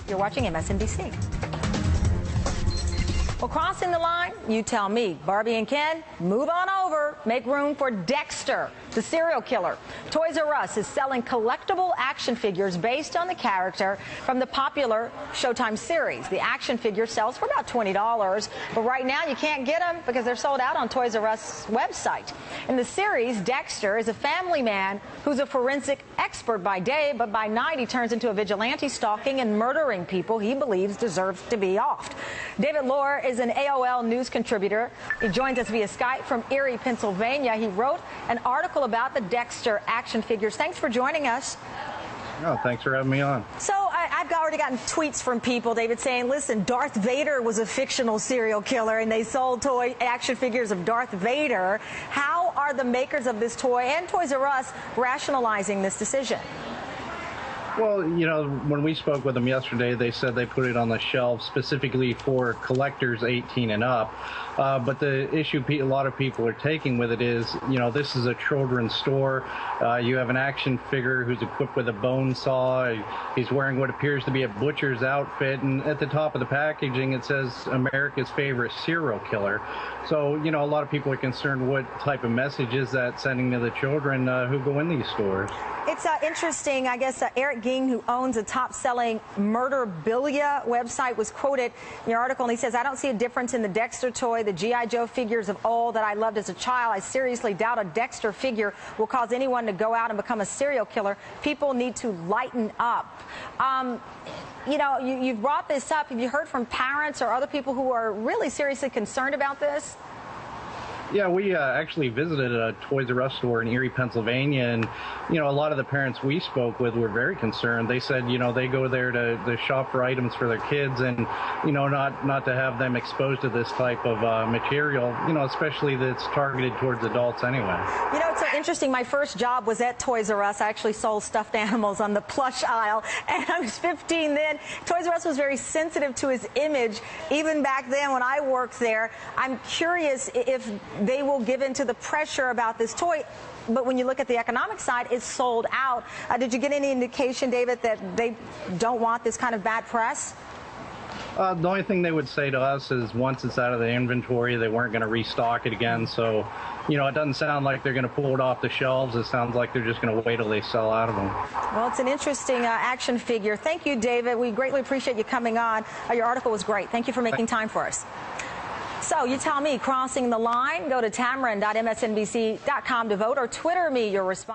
You're watching MSNBC. Well, crossing the line, you tell me. Barbie and Ken, move on over. Make room for Dexter, the serial killer. Toys R Us is selling collectible action figures based on the character from the popular Showtime series. The action figure sells for about $20, but right now you can't get them because they're sold out on Toys R Us website. In the series, Dexter is a family man who's a forensic expert by day, but by night he turns into a vigilante, stalking and murdering people he believes deserves to be offed. David Lohr is an AOL News contributor. He joins us via Skype from Erie, Pennsylvania. He wrote an article about the Dexter action figures. Thanks for joining us. Oh, thanks for having me on. So I've already gotten tweets from people, David, saying, listen, Darth Vader was a fictional serial killer, and they sold toy action figures of Darth Vader. How are the makers of this toy and Toys R Us rationalizing this decision? Well, you know, when we spoke with them yesterday, they said they put it on the shelf specifically for collectors 18 and up. But the issue a lot of people are taking with it is, you know, this is a children's store. You have an action figure who's equipped with a bone saw. He's wearing what appears to be a butcher's outfit. And at the top of the packaging, it says America's favorite serial killer. So, you know, a lot of people are concerned what type of message is that sending to the children who go in these stores. It's interesting, I guess, Eric Ging, who owns a top-selling murderabilia website, was quoted in your article, and he says, I don't see a difference in the Dexter toy, the G.I. Joe figures of old that I loved as a child. I seriously doubt a Dexter figure will cause anyone to go out and become a serial killer. People need to lighten up. You know, you've brought this up. Have you heard from parents or other people who are really seriously concerned about this? Yeah, we actually visited a Toys R Us store in Erie, Pennsylvania, and, you know, a lot of the parents we spoke with were very concerned. They said, you know, they go there to shop for items for their kids and, you know, not to have them exposed to this type of material, you know, especially that's targeted towards adults anyway. You know, it's so interesting. My first job was at Toys R Us. I actually sold stuffed animals on the plush aisle, and I was 15 then. Toys R Us was very sensitive to his image, even back then when I worked there. I'm curious if they will give in to the pressure about this toy. But when you look at the economic side, it's sold out. Did you get any indication, David, that they don't want this kind of bad press? The only thing they would say to us is once it's out of the inventory, they weren't going to restock it again. So, you know, it doesn't sound like they're going to pull it off the shelves. It sounds like they're just going to wait till they sell out of them. Well, it's an interesting action figure. Thank you, David. We greatly appreciate you coming on. Your article was great. Thank you for making time for us. So you tell me, crossing the line, go to Tamron.msnbc.com to vote or Twitter me your response.